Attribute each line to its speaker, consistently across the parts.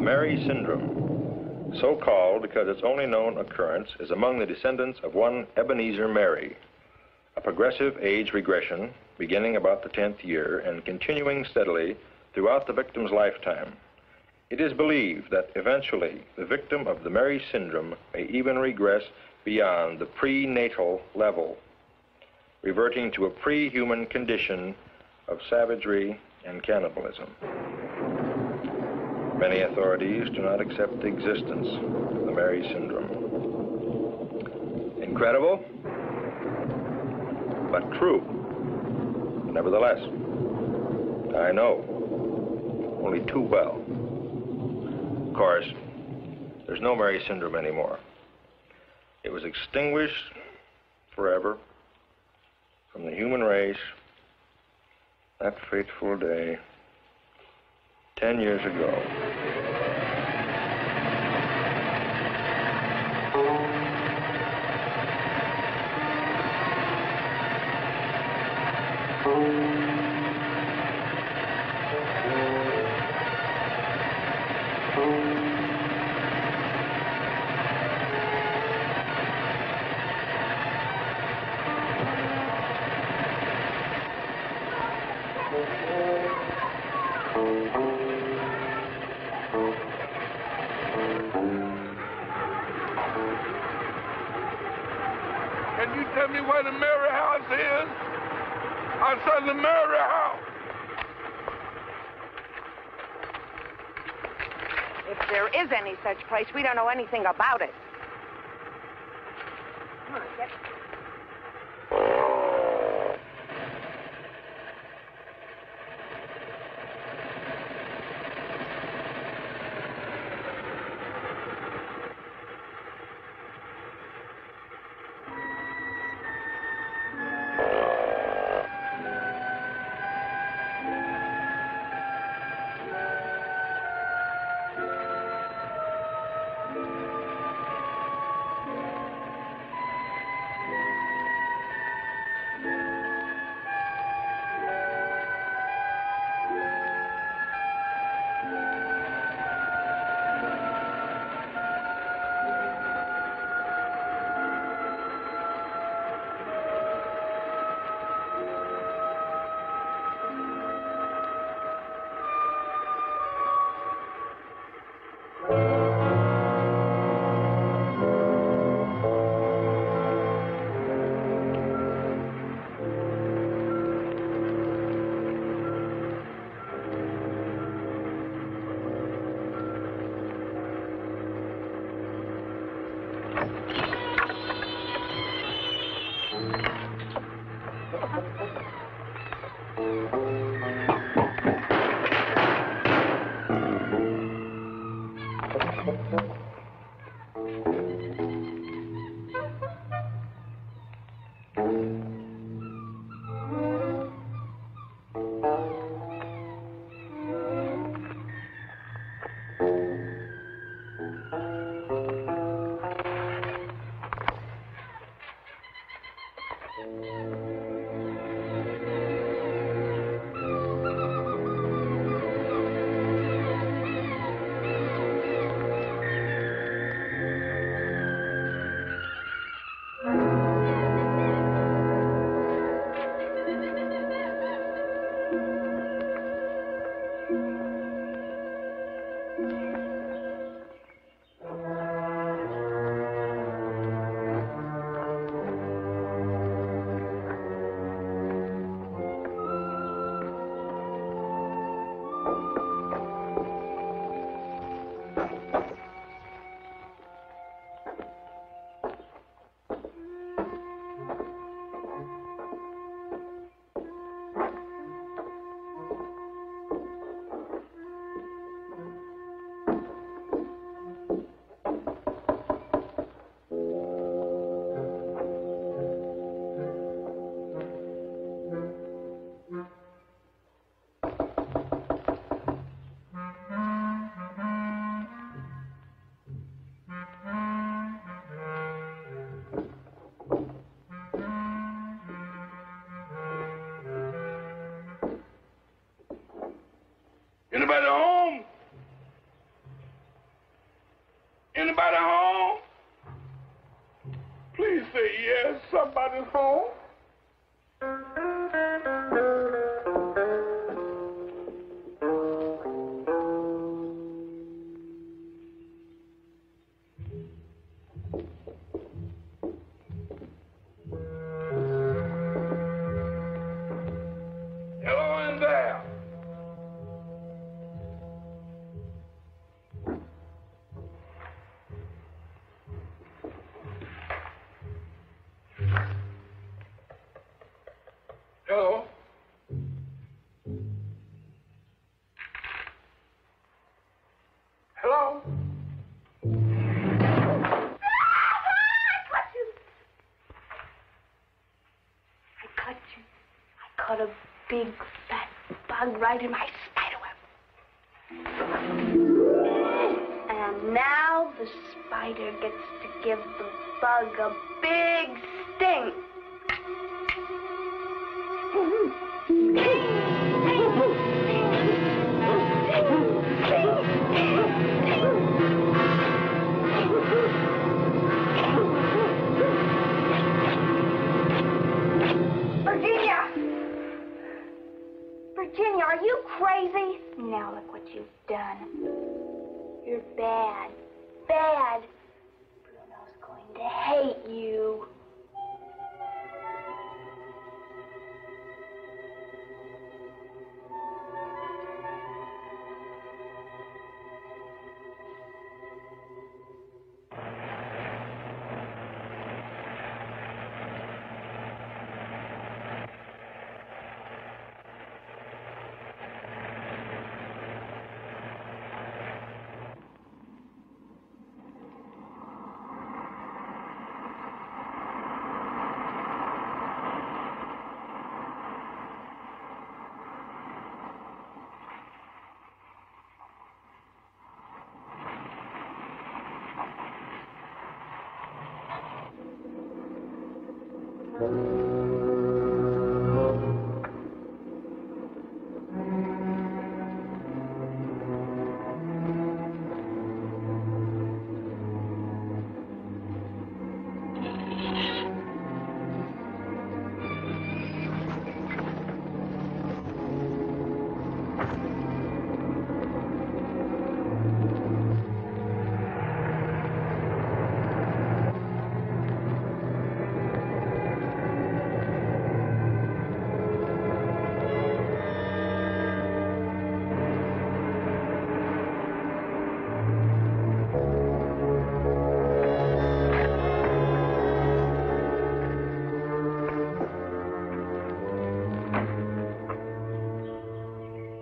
Speaker 1: Mary syndrome, so called because its only known occurrence is among the descendants of one Ebenezer Mary, a progressive age regression beginning about the 10th year and continuing steadily throughout the victim's lifetime. It is believed that eventually the victim of the Mary syndrome may even regress beyond the prenatal level, reverting to a pre-human condition of savagery and cannibalism. Many authorities do not accept the existence of the Mary syndrome. Incredible, but true. Nevertheless, I know only too well. Of course, there's no Mary syndrome anymore. It was extinguished forever from the human race that fateful day 10 years ago.
Speaker 2: Can you tell me where the Mary house is? I said the Mary house.
Speaker 3: If there is any such place, we don't know anything about it. Come on, get...
Speaker 2: Anybody home? Anybody home? Please say yes, somebody's home. Hello in there. Hello? Hello?
Speaker 4: I caught a big fat bug right in my spider web. And now the spider gets to give the bug a big sting.
Speaker 3: Virginia, are you crazy?
Speaker 4: Now look what you've done. You're bad. Bad. Bruno's going to hate you.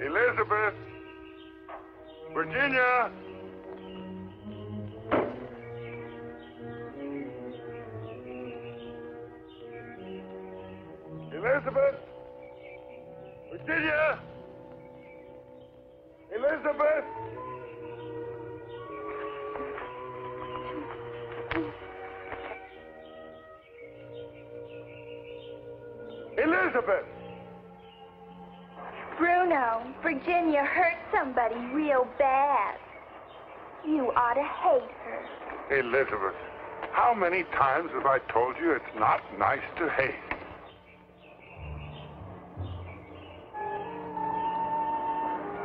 Speaker 2: Elizabeth! Virginia! Elizabeth! Virginia! Elizabeth! Elizabeth!
Speaker 4: Bruno, Virginia hurt somebody real bad. You ought to hate her.
Speaker 2: Elizabeth, how many times have I told you it's not nice to hate?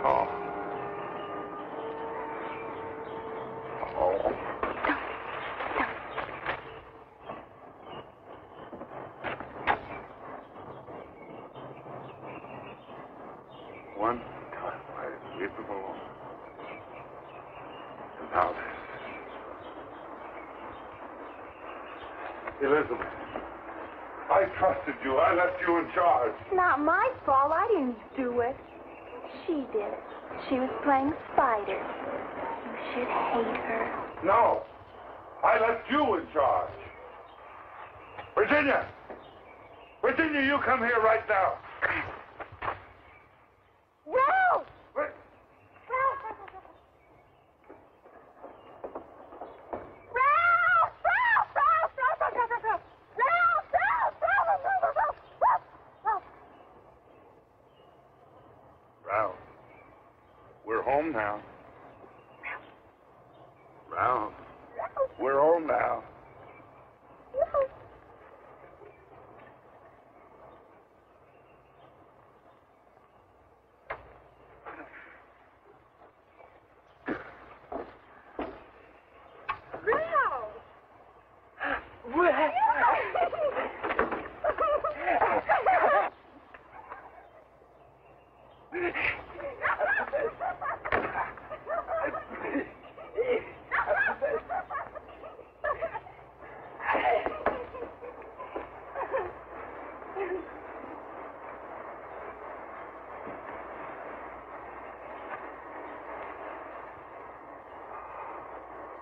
Speaker 2: Oh. Oh. One time I leave them alone. And now this. Elizabeth, I trusted you. I left you in charge.
Speaker 4: It's not my fault. I didn't do it. She did it. She was playing spider. You should hate her.
Speaker 2: No. I left you in charge. Virginia! Virginia, you come here right now.
Speaker 4: Ralph!
Speaker 2: Wait. Ralph, we're home now. Ralph. We're home now.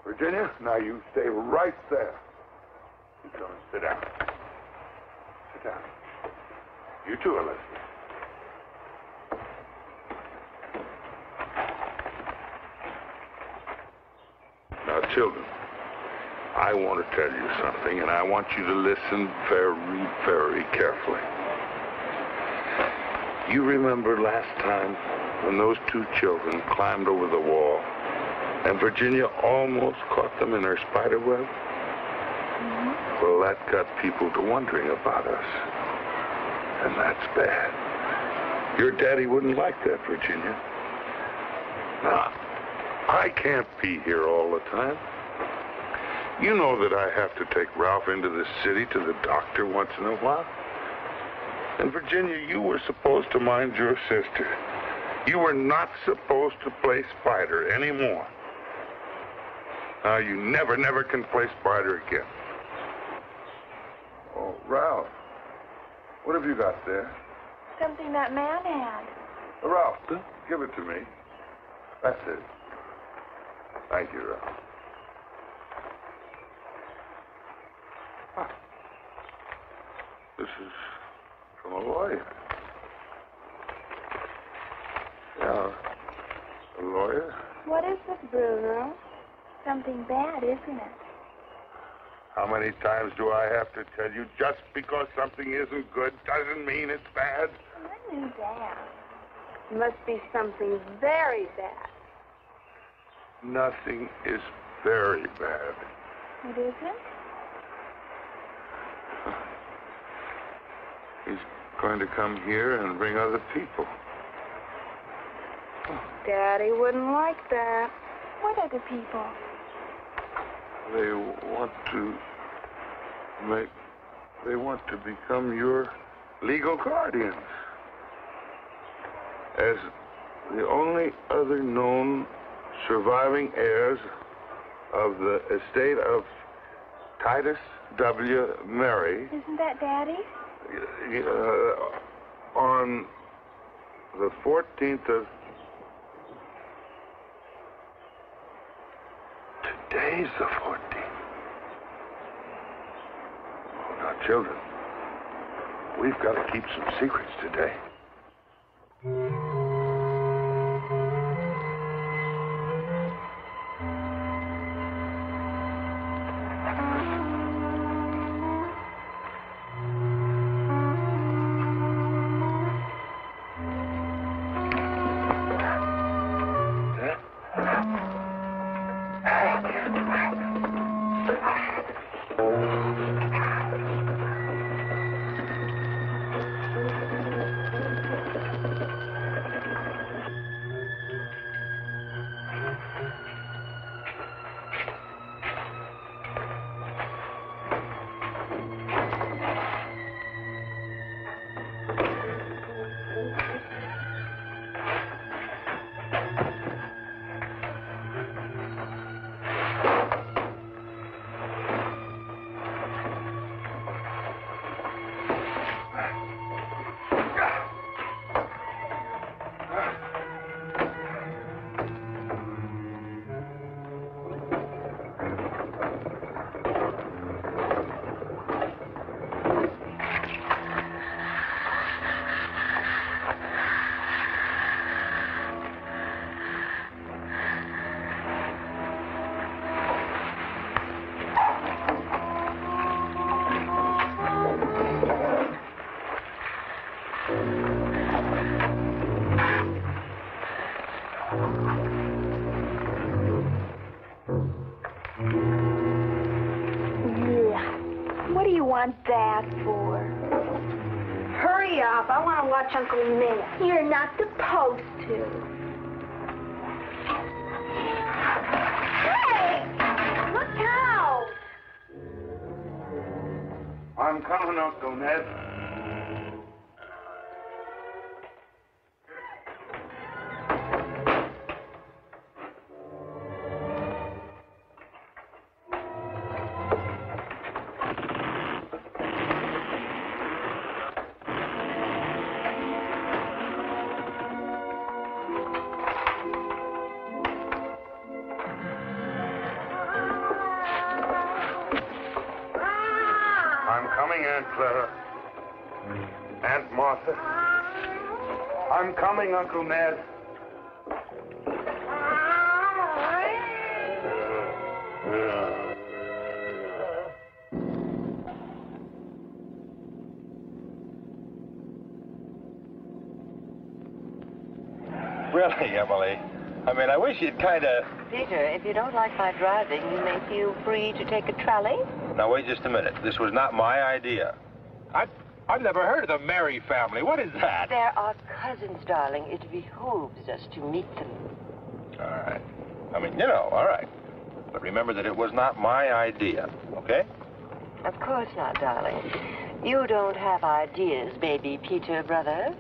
Speaker 2: Virginia, now you stay right there. You come and sit down. Sit down. You too, Elizabeth. Now, children, I want to tell you something, and I want you to listen very, very carefully. You remember last time when those two children climbed over the wall and Virginia almost caught them in her spider web? Mm-hmm. Well, that got people to wondering about us. And that's bad. Your daddy wouldn't like that, Virginia. Now, I can't be here all the time. You know that I have to take Ralph into the city to the doctor once in a while. And Virginia, you were supposed to mind your sister. You were not supposed to play spider anymore. Now, you never can play spider again. Oh, Ralph, what have you got there?
Speaker 4: Something that man had.
Speaker 2: Ralph, give it to me. That's it. Thank you, Ralph. Huh. This is from a lawyer. Yeah, a lawyer.
Speaker 4: What is this, Bruno? Something bad, isn't it?
Speaker 2: How many times do I have to tell you, just because something isn't good doesn't mean it's bad?
Speaker 4: I knew that. It must be something very bad.
Speaker 2: Nothing is very bad.
Speaker 4: It isn't?
Speaker 2: He's going to come here and bring other people.
Speaker 4: Daddy wouldn't like that. What other people?
Speaker 2: They want to become your legal guardians. As the only other known surviving heirs of the estate of Titus W. Mary.
Speaker 4: Isn't that Daddy?
Speaker 2: On the 14th of... Today's the 14th. Oh, now, children, we've got to keep some secrets today.
Speaker 4: Pop. I want to watch Uncle Ned. You're not supposed to. Hey! Look out!
Speaker 2: I'm coming, Uncle Ned. Aunt Clara. Aunt Martha. I'm coming, Uncle Ned.
Speaker 1: Really, Emily? I mean, I wish you'd kind of...
Speaker 5: Peter, if you don't like my driving, you may feel free to take a trolley.
Speaker 1: Now, wait just a minute. This was not my idea.
Speaker 6: I've never heard of the Mary family. What is that?
Speaker 5: There are cousins, darling. It behooves us to meet them.
Speaker 1: All right. I mean, you know, all right. But remember that it was not my idea, okay?
Speaker 5: Of course not, darling. You don't have ideas, baby Peter, brother.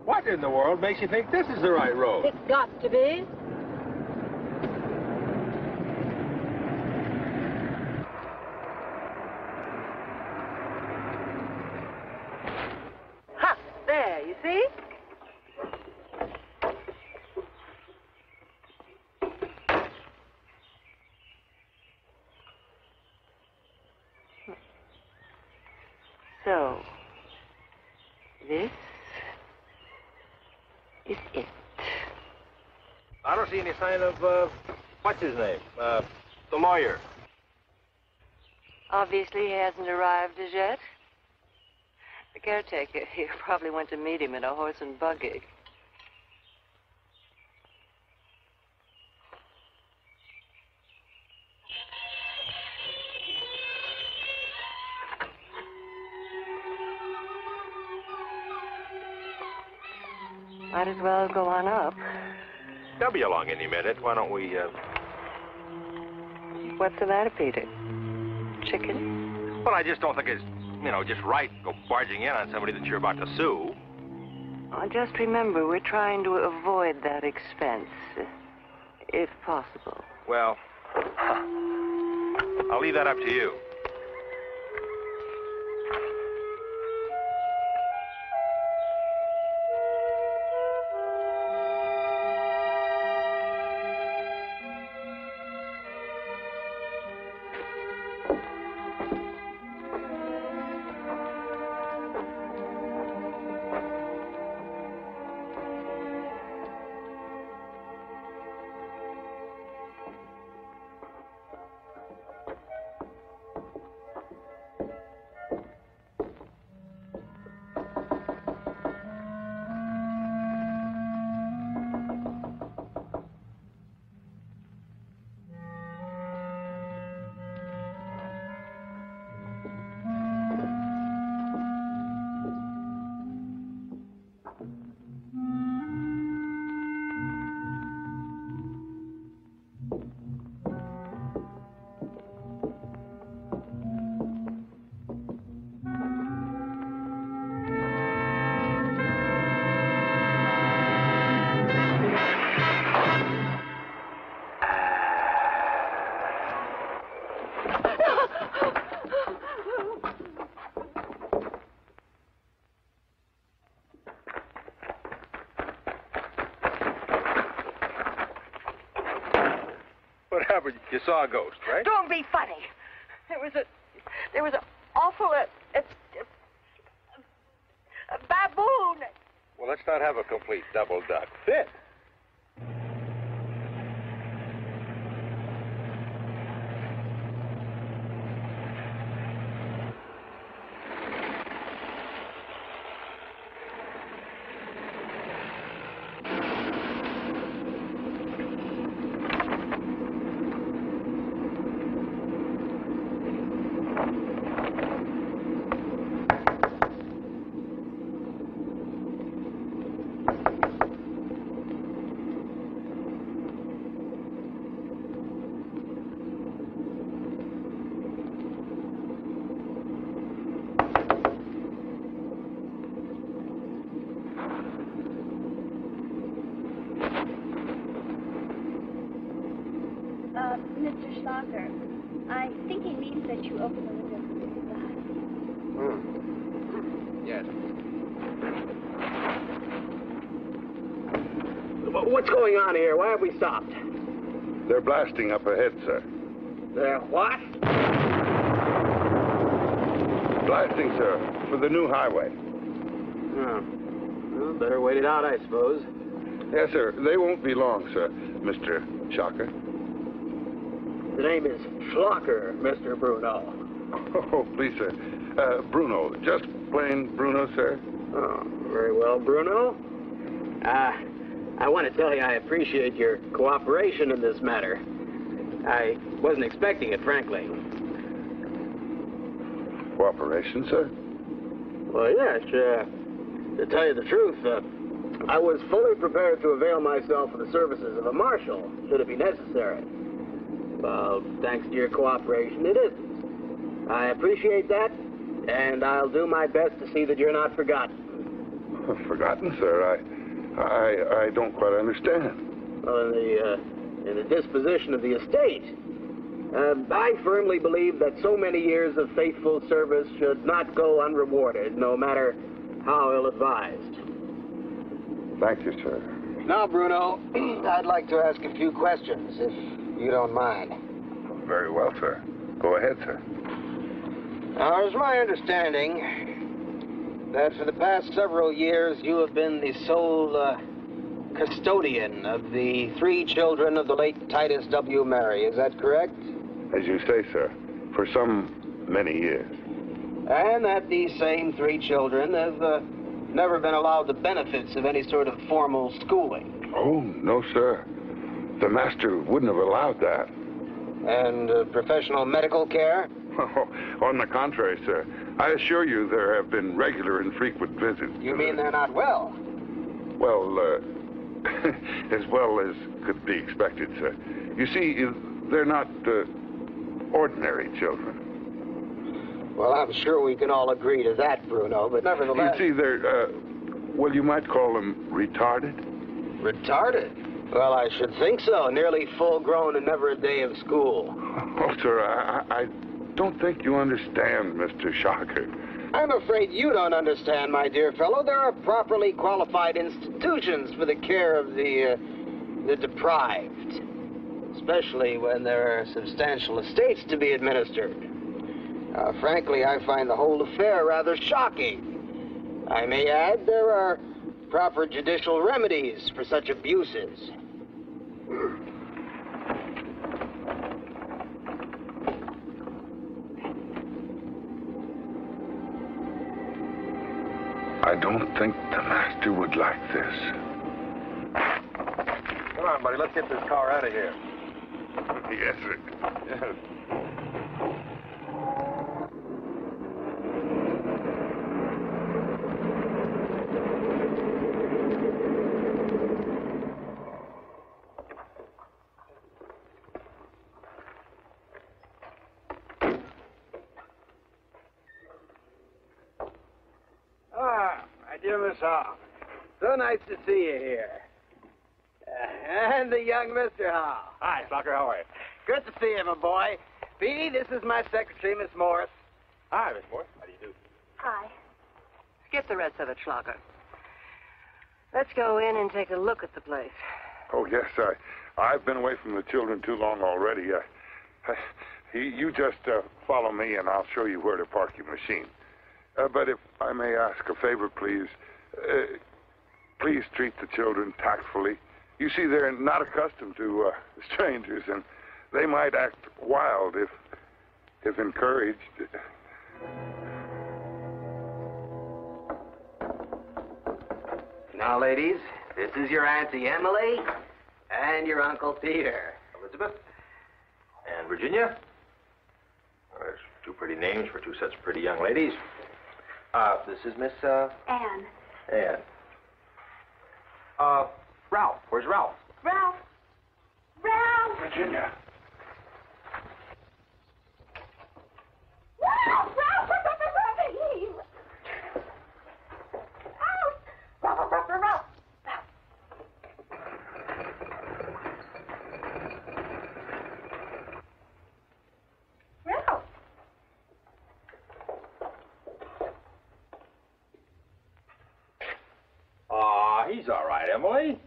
Speaker 6: What in the world makes you think this is the right road?
Speaker 5: It's got to be. Ha! There, you see? So, this is it.
Speaker 1: I don't see any sign of, what's his name? The lawyer.
Speaker 5: Obviously, he hasn't arrived as yet. The caretaker here probably went to meet him in a horse and buggy. Might as well go on up.
Speaker 1: They'll be along any minute. Why don't we,
Speaker 5: What's the matter, Peter? Chicken?
Speaker 1: Well, I just don't think it's, you know, just right to go barging in on somebody that you're about to sue.
Speaker 5: Oh, just remember, we're trying to avoid that expense, if possible.
Speaker 1: Well, I'll leave that up to you. What happened? You saw a ghost, right?
Speaker 5: Don't be funny. There was an awful a baboon.
Speaker 1: Well, let's not have a complete double duck fit.
Speaker 4: Mr. Schlocker, I think he means that you open the window from inside.
Speaker 7: Yes. What's going on here? Why have we stopped?
Speaker 2: They're blasting up ahead, sir.
Speaker 7: They're what?
Speaker 2: Blasting, sir, for the new highway.
Speaker 7: Oh. Well, better wait it out, I suppose.
Speaker 2: Yes, sir. They won't be long, sir, Mr. Shocker.
Speaker 7: The name is Schlocker, Mr. Bruno.
Speaker 2: Oh, please, sir. Bruno. Just plain Bruno, sir.
Speaker 7: Oh, very well, Bruno. I want to tell you I appreciate your cooperation in this matter. I wasn't expecting it, frankly.
Speaker 2: Cooperation, sir?
Speaker 7: Well, yes, to tell you the truth, I was fully prepared to avail myself of the services of a marshal, should it be necessary. Well, thanks to your cooperation, it isn't. I appreciate that, and I'll do my best to see that you're not forgotten.
Speaker 2: Forgotten, sir? I don't quite understand.
Speaker 7: Well, in the disposition of the estate, I firmly believe that so many years of faithful service should not go unrewarded, no matter how ill-advised.
Speaker 2: Thank you, sir.
Speaker 7: Now, Bruno, I'd like to ask a few questions, if you don't mind.
Speaker 2: Very well, sir. Go ahead, sir.
Speaker 7: Now, it's my understanding that for the past several years you have been the sole custodian of the 3 children of the late Titus W. Murray. Is that correct?
Speaker 2: As you say, sir, for some many years.
Speaker 7: And that these same 3 children have never been allowed the benefits of any sort of formal schooling.
Speaker 2: Oh, no, sir. The master wouldn't have allowed that.
Speaker 7: And professional medical care?
Speaker 2: Oh, on the contrary, sir. I assure you there have been regular and frequent visits.
Speaker 7: You mean they're not well?
Speaker 2: Well, as well as could be expected, sir. You see, they're not ordinary children.
Speaker 7: Well, I'm sure we can all agree to that, Bruno, but nevertheless...
Speaker 2: You see, they're, well, you might call them retarded.
Speaker 7: Retarded? Well, I should think so. Nearly full-grown and never a day of school.
Speaker 2: Oh, sir, I don't think you understand, Mr. Shocker.
Speaker 7: I'm afraid you don't understand, my dear fellow. There are properly qualified institutions for the care of the deprived, especially when there are substantial estates to be administered. Frankly, I find the whole affair rather shocking. I may add, there are proper judicial remedies for such abuses.
Speaker 2: I don't think the master would like this.
Speaker 6: Come on, buddy, let's get this car out of here.
Speaker 2: Yes, sir.
Speaker 6: Yes.
Speaker 7: My dear Miss Hall, so nice to see you here. And the young Mr. Hall.
Speaker 6: Hi, Schlocker, how are you?
Speaker 7: Good to see you, my boy. Petey, this is my secretary, Miss Morris.
Speaker 6: Hi, Miss Morris. How do you do?
Speaker 4: Hi.
Speaker 5: Skip the rest of it, Schlocker. Let's go in and take a look at the place.
Speaker 2: Oh, yes, I've been away from the children too long already. You just follow me, and I'll show you where to park your machine. But if I may ask a favor, please, please treat the children tactfully. You see, they're not accustomed to strangers, and they might act wild if encouraged.
Speaker 7: Now, ladies, this is your Auntie Emily and your Uncle Peter.
Speaker 1: Elizabeth and Virginia. Well, there's 2 pretty names for 2 such pretty young ladies. This is Miss,
Speaker 4: Anne.
Speaker 1: Anne. Ralph. Where's Ralph?
Speaker 4: Ralph! Ralph!
Speaker 2: Virginia.
Speaker 4: Ralph! Ralph! Ralph! Ralph! Ralph!
Speaker 6: he's all right, Emily.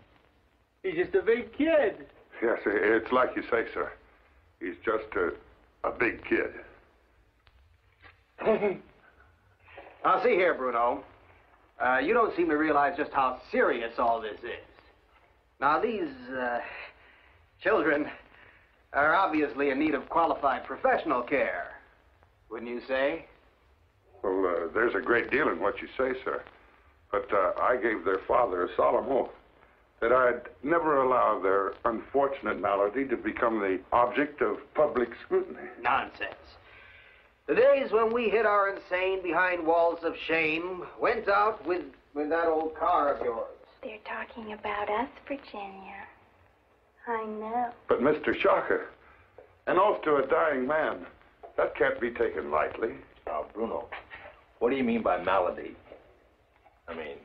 Speaker 6: He's just a big kid.
Speaker 2: Yes, it's like you say, sir. He's just a big kid.
Speaker 7: Now, see here, Bruno. You don't seem to realize just how serious all this is. Now, these children are obviously in need of qualified professional care, wouldn't you say?
Speaker 2: Well, there's a great deal in what you say, sir. But I gave their father a solemn oath that I'd never allow their unfortunate malady to become the object of public scrutiny.
Speaker 7: Nonsense. The days when we hid our insane behind walls of shame went out with that old car of yours.
Speaker 4: They're talking about us, Virginia. I know.
Speaker 2: But, Mr. Shocker, an oath to a dying man, that can't be taken lightly.
Speaker 1: Now, Bruno, what do you mean by malady? I mean,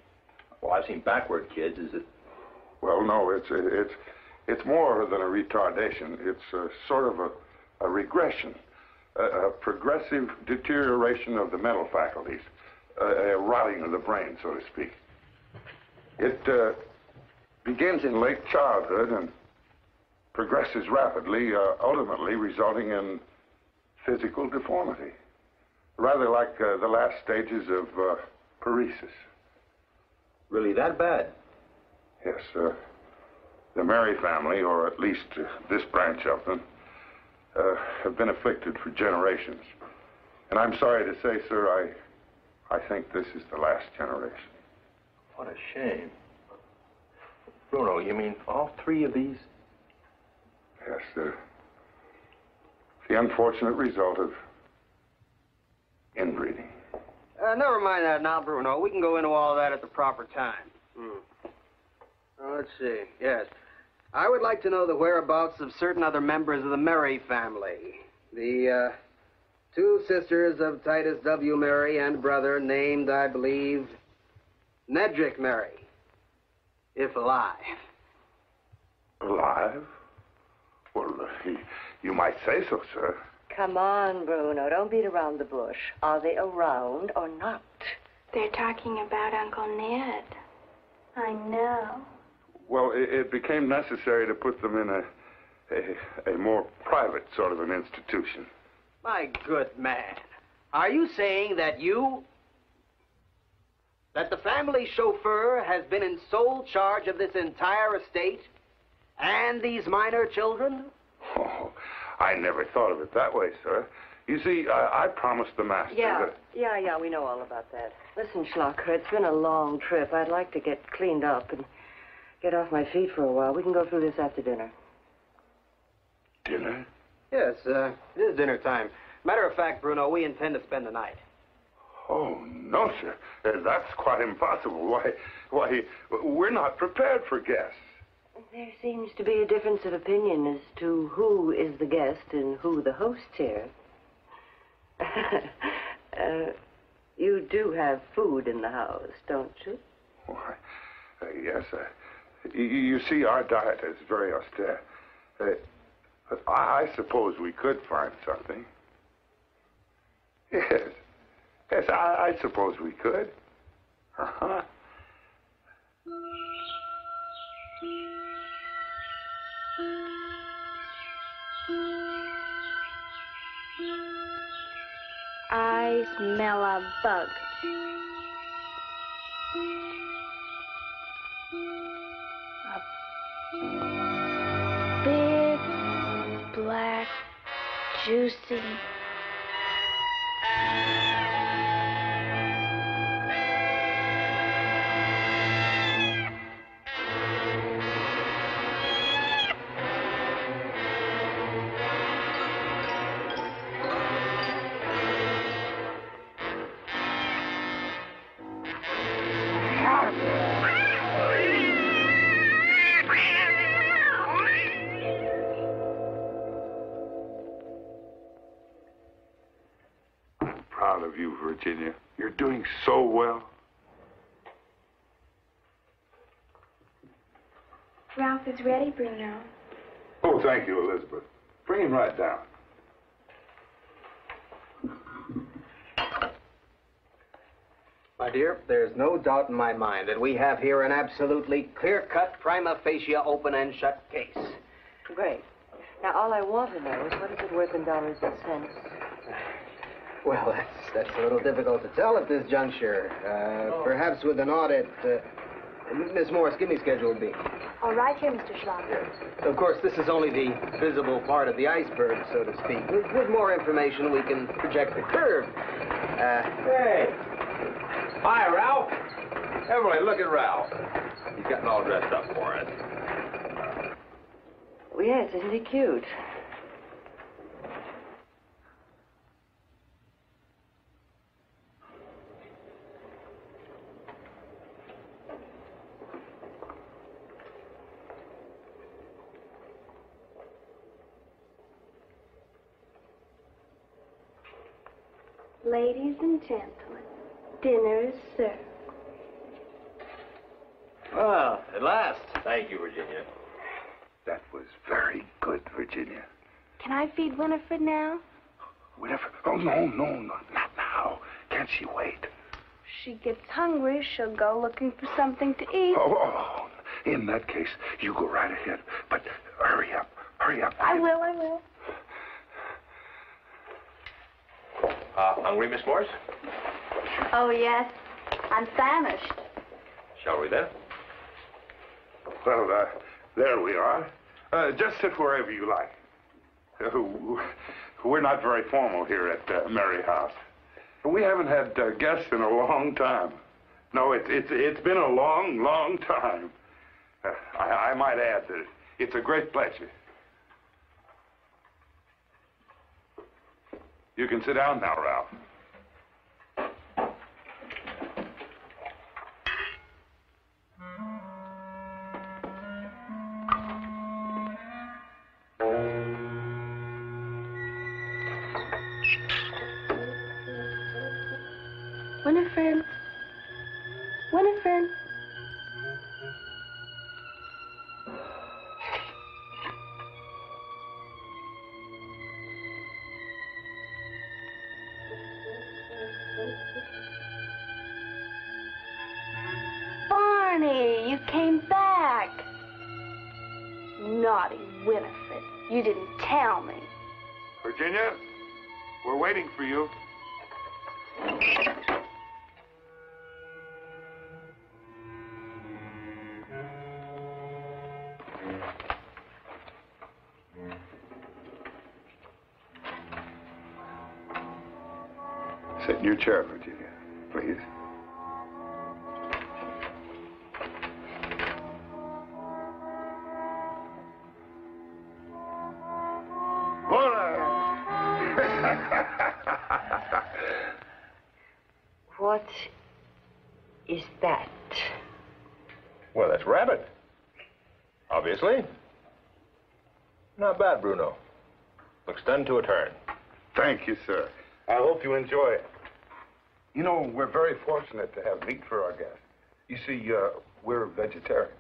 Speaker 1: well, I've seen backward kids. Is it?
Speaker 2: Well, no, it's more than a retardation. It's sort of a regression, a progressive deterioration of the mental faculties, a rotting of the brain, so to speak. It begins in late childhood and progresses rapidly, ultimately resulting in physical deformity, rather like the last stages of paresis.
Speaker 1: Really that bad?
Speaker 2: Yes, the Mary family, or at least this branch of them, have been afflicted for generations. And I'm sorry to say, sir, I think this is the last generation.
Speaker 1: What a shame. Bruno, you mean all three of these?
Speaker 2: Yes, the unfortunate result of inbreeding.
Speaker 7: Never mind that now, Bruno. We can go into all that at the proper time. Let's see. Yes. I would like to know the whereabouts of certain other members of the Mary family. The two sisters of Titus W. Mary and brother named, I believe, Nedrick Mary, if alive.
Speaker 2: Alive? Well, you might say so, sir.
Speaker 5: Come on, Bruno. Don't beat around the bush. Are they around or not?
Speaker 4: They're talking about Uncle Ned. I know.
Speaker 2: Well, it became necessary to put them in a more private sort of an institution.
Speaker 7: My good man, are you saying that that the family chauffeur has been in sole charge of this entire estate and these minor children?
Speaker 2: Oh, I never thought of it that way, sir. You see, I promised the master that...
Speaker 5: Yeah, we know all about that. Listen, Schlocker, it's been a long trip. I'd like to get cleaned up and get off my feet for a while. We can go through this after dinner.
Speaker 2: Dinner?
Speaker 7: Yes, it is dinner time. Matter of fact, Bruno, we intend to spend the night.
Speaker 2: Oh, no, sir. That's quite impossible. Why, we're not prepared for guests.
Speaker 5: There seems to be a difference of opinion as to who is the guest and who the host here. You do have food in the house, don't you?
Speaker 2: Why, yes. You see, our diet is very austere. But I suppose we could find something. Yes. Yes, I suppose we could. Uh-huh.
Speaker 4: I smell a bug. A big, black, juicy...
Speaker 2: Of you, Virginia. You're doing so well.
Speaker 4: Ralph is ready, Bruno.
Speaker 2: Oh, thank you, Elizabeth. Bring him right down.
Speaker 7: My dear, there's no doubt in my mind that we have here an absolutely clear-cut, prima facie, open and shut case.
Speaker 5: Great. Now, all I want to know is what is it worth in dollars and cents?
Speaker 7: Well, that's a little difficult to tell at this juncture. Perhaps with an audit. Miss Morris, give me Schedule B.
Speaker 4: All right here, Mr. Schlag.
Speaker 7: Of course, this is only the visible part of the iceberg, so to speak. With more information, we can project the curve.
Speaker 6: Hey. Hi, Ralph. Everybody, look at Ralph. He's getting all dressed up for us.
Speaker 5: Well, yes, isn't he cute?
Speaker 4: Ladies and gentlemen, dinner is served.
Speaker 6: Well, at last. Thank you, Virginia.
Speaker 2: That was very good, Virginia.
Speaker 4: Can I feed Winifred now?
Speaker 2: Winifred? Oh, no, not now. Can't she wait?
Speaker 4: If she gets hungry, she'll go looking for something to eat.
Speaker 2: Oh, in that case, you go right ahead. But hurry up.
Speaker 4: I will.
Speaker 6: Hungry, Miss Morris?
Speaker 4: Oh, yes. I'm famished.
Speaker 6: Shall we then?
Speaker 2: Well, there we are. Just sit wherever you like. We're not very formal here at Mary House. We haven't had guests in a long time. No, it's been a long time. I might add that it's a great pleasure. You can sit down now, Ralph.
Speaker 4: Winifred. Barney, you came back. Naughty Winifred. You didn't tell me.
Speaker 2: Virginia, we're waiting for you. Sit in your chair, Virginia, please.
Speaker 5: What is that?
Speaker 1: Well, that's rabbit. Obviously. Not bad, Bruno. Looks done to a turn.
Speaker 2: Thank you, sir. I hope you enjoy it. You know, we're very fortunate to have meat for our guests. You see, we're vegetarians.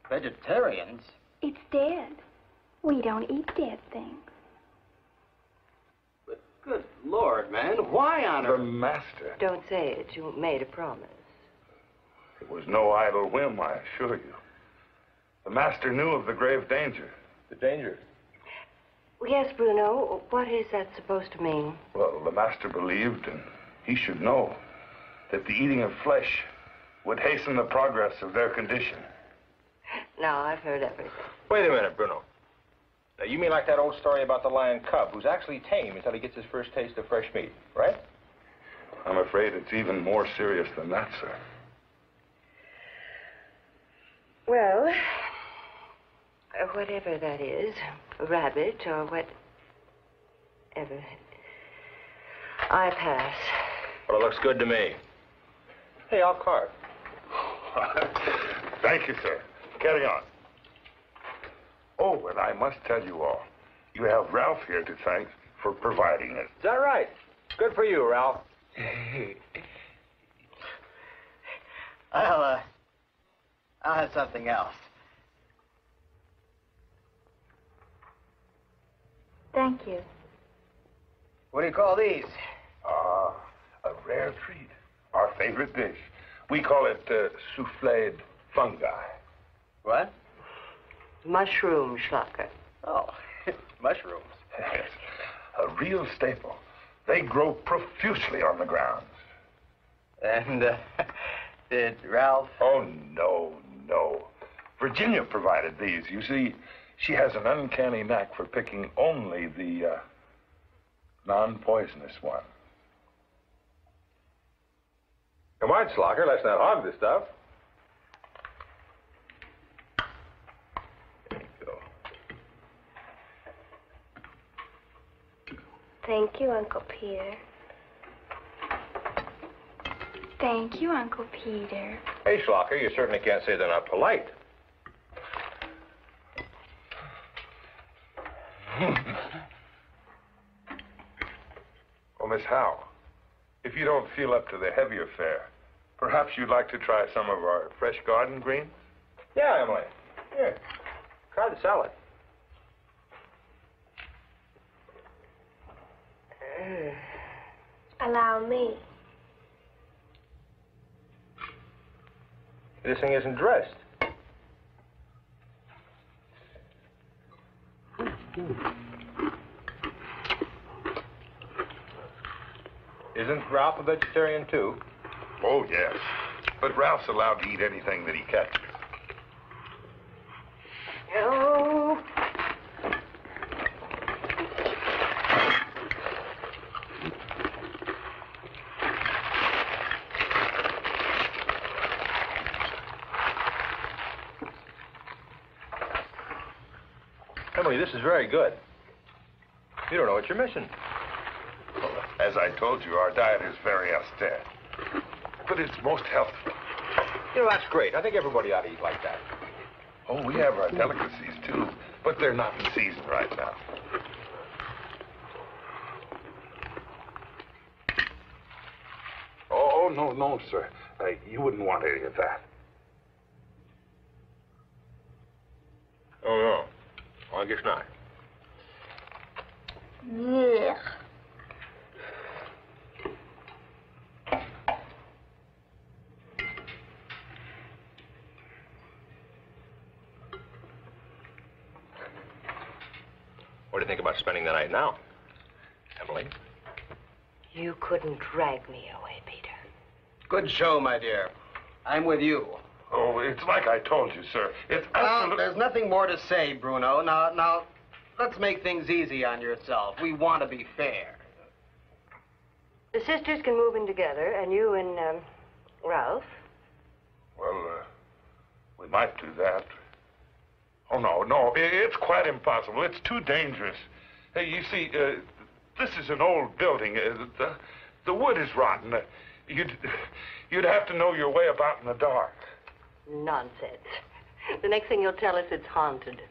Speaker 7: Vegetarians?
Speaker 4: It's dead. We don't eat dead things.
Speaker 7: But good Lord, man, why on
Speaker 2: The
Speaker 7: earth?
Speaker 2: master.
Speaker 5: Don't say it. You made a promise.
Speaker 2: It was no idle whim, I assure you. The master knew of the grave danger.
Speaker 1: The danger.
Speaker 5: Yes, Bruno. What is that supposed to mean?
Speaker 2: Well, the master believed, and he should know, that the eating of flesh would hasten the progress of their condition.
Speaker 5: No, I've heard everything.
Speaker 1: Wait a minute, Bruno. Now, you mean like that old story about the lion cub who's actually tame until he gets his first taste of fresh meat, right?
Speaker 2: I'm afraid it's even more serious than that, sir.
Speaker 5: Well, whatever that is, a rabbit or whatever, I pass.
Speaker 1: Well, it looks good to me. Hey, I'll carve.
Speaker 2: Thank you, sir. Carry on. Oh, and I must tell you all, you have Ralph here to thank for providing it.
Speaker 1: Is that right? Good for you, Ralph.
Speaker 7: I'll have something else.
Speaker 4: Thank you.
Speaker 7: What do you call these?
Speaker 2: Ah, a rare treat. Our favorite dish. We call it souffled fungi.
Speaker 7: What?
Speaker 5: Mushroom, Schlocker.
Speaker 7: Oh, mushrooms.
Speaker 2: Yes, a real staple. They grow profusely on the grounds.
Speaker 7: And did Ralph?
Speaker 2: Oh, no, no. Virginia provided these. You see, she has an uncanny knack for picking only the non-poisonous one.
Speaker 6: Come on, Schlocker, let's not hog this stuff. There you go.
Speaker 4: Thank you, Uncle Peter. Thank you, Uncle Peter.
Speaker 6: Hey, Schlocker, you certainly can't say they're not polite.
Speaker 2: Well, Miss Howe, if you don't feel up to the heavier fare, perhaps you'd like to try some of our fresh garden greens?
Speaker 6: Yeah, Emily. Here, try the salad.
Speaker 4: Allow me.
Speaker 6: This thing isn't dressed. Isn't Ralph a vegetarian, too?
Speaker 2: Oh, yes. But Ralph's allowed to eat anything that he catches.
Speaker 5: Oh.
Speaker 6: Emily, this is very good. You don't know what you're missing.
Speaker 2: As I told you, our diet is very austere. But it's most healthful.
Speaker 6: You know, that's great. I think everybody ought to eat like that.
Speaker 2: Oh, we have our delicacies, too. But they're not in season right now. Oh, no, no, sir. You wouldn't want any of that.
Speaker 6: Oh, no. Well, I guess not.
Speaker 4: Yeah.
Speaker 6: What do you think about spending the night now, Emily?
Speaker 5: You couldn't drag me away, Peter.
Speaker 7: Good show, my dear. I'm with you.
Speaker 2: Oh, it's like I told you, sir. It's
Speaker 7: Well,
Speaker 2: absolutely...
Speaker 7: there's nothing more to say, Bruno. Now, let's make things easy on yourself. We want to be fair.
Speaker 5: The sisters can move in together, and you and Ralph.
Speaker 2: Well, we might do that. Oh, no, it's quite impossible. It's too dangerous. Hey, you see, this is an old building. The wood is rotten. You'd have to know your way about in the dark.
Speaker 5: Nonsense. The next thing you'll tell us it's haunted.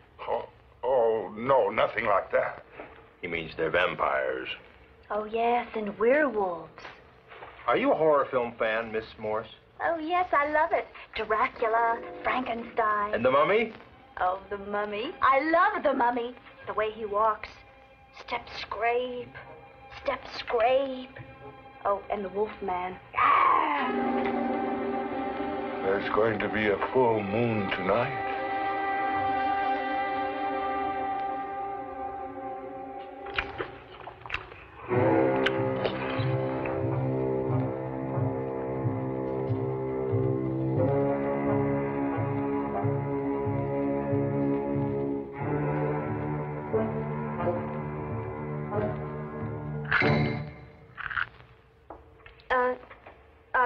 Speaker 2: Oh, no, nothing like that.
Speaker 6: He means they're vampires.
Speaker 4: Oh, yes, and werewolves.
Speaker 6: Are you a horror film fan, Miss Morse?
Speaker 4: Oh, yes, I love it. Dracula, Frankenstein.
Speaker 6: And The Mummy?
Speaker 4: Oh, the Mummy. I love the Mummy. The way he walks. Step scrape. Step scrape. Oh, and the Wolfman.
Speaker 2: There's going to be a full moon tonight.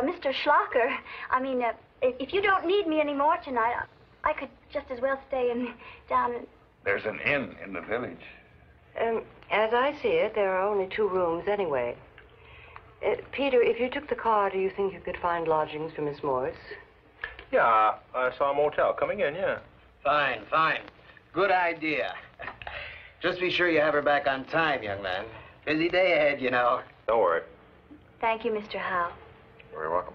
Speaker 4: Mr. Schlocker, I mean, if you don't need me anymore tonight, I could just as well stay down in...
Speaker 2: There's an inn in the village.
Speaker 5: As I see it, there are only 2 rooms anyway. Peter, if you took the car, do you think you could find lodgings for Miss Morse?
Speaker 6: Yeah, I saw a motel coming in, yeah.
Speaker 7: Fine. Good idea. Just be sure you have her back on time, young man. Busy day ahead, you know.
Speaker 6: Don't worry.
Speaker 4: Thank you, Mr. Howe.
Speaker 6: You're welcome.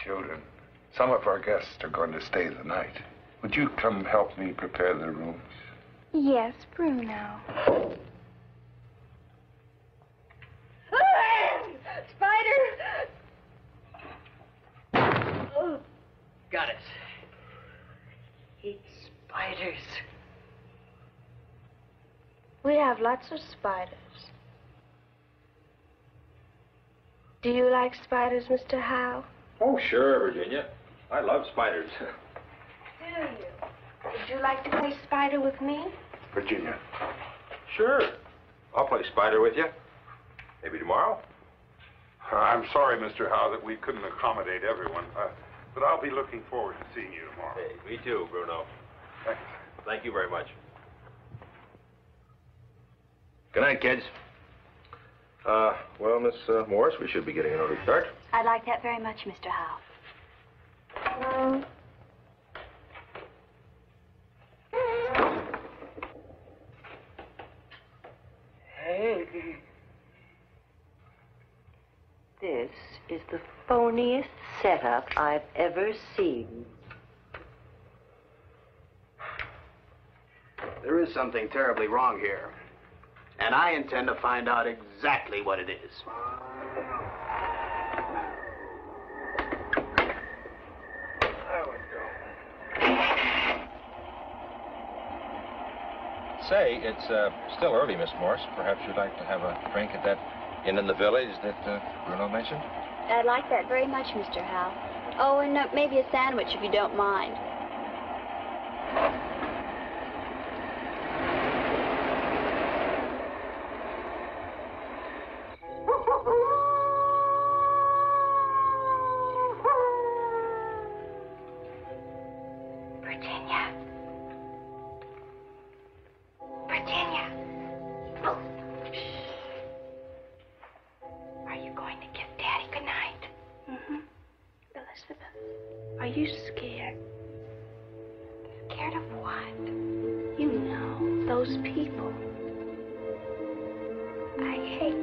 Speaker 2: Children, some of our guests are going to stay the night. Would you come help me prepare the rooms?
Speaker 4: Yes, Bruno.
Speaker 5: Spider!
Speaker 7: Got it.
Speaker 5: Eat spiders.
Speaker 4: We have lots of spiders. Do you like spiders, Mr. Howe?
Speaker 6: Oh, sure, Virginia. I love spiders.
Speaker 4: Do you? Would you like to play spider with me?
Speaker 2: Virginia.
Speaker 6: Sure. I'll play spider with you. Maybe tomorrow.
Speaker 2: I'm sorry, Mr. Howe, that we couldn't accommodate everyone, but I'll be looking forward to seeing you tomorrow.
Speaker 6: Hey, me too, Bruno.
Speaker 2: Thanks.
Speaker 6: Thank you very much. Good night, kids. Well, Miss Morris, we should be getting an early start.
Speaker 8: I'd like that very much, Mr. Howe.
Speaker 5: Hey. This is the phoniest setup I've ever seen.
Speaker 7: There is something terribly wrong here. And I intend to find out exactly what it is.
Speaker 6: Say, it's still early, Miss Morris. Perhaps you'd like to have a drink at that inn in the village that Bruno mentioned?
Speaker 8: I'd like that very much, Mr. Howe. Oh, and maybe a sandwich if you don't mind.
Speaker 4: Are you scared? Scared of what? You know, those people. I hate.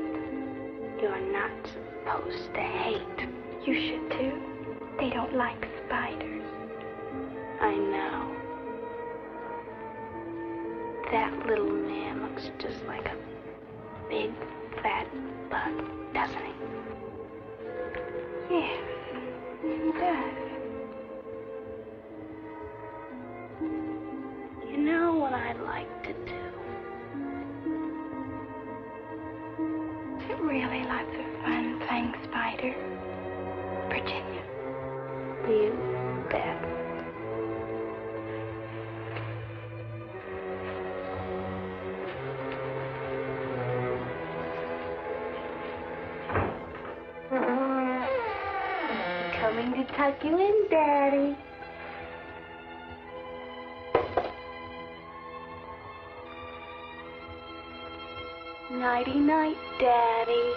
Speaker 4: You're not supposed to hate. You should too. They don't like spiders. I know. That little man looks just like a big, fat bug, doesn't he? Yes, he does. You know what I'd like to do? I'd really like to fun playing spider. Virginia. You bet. Coming to tuck you in, Daddy. Nighty-night, Daddy.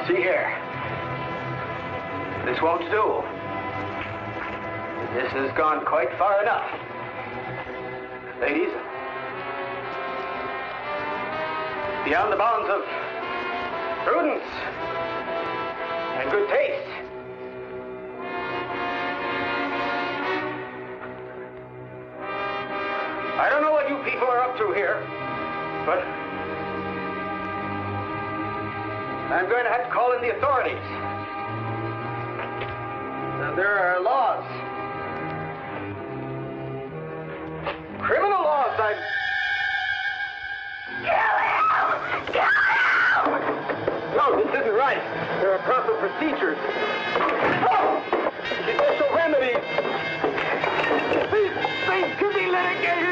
Speaker 9: See here. This won't do. This has gone quite far enough. Ladies, beyond the bounds of prudence and good taste. I don't know what you people are up to here, but I'm going to have to call in the authorities. Now, there are laws. Criminal laws, No, this isn't right. There are proper procedures. Judicial remedies. These things could be litigated.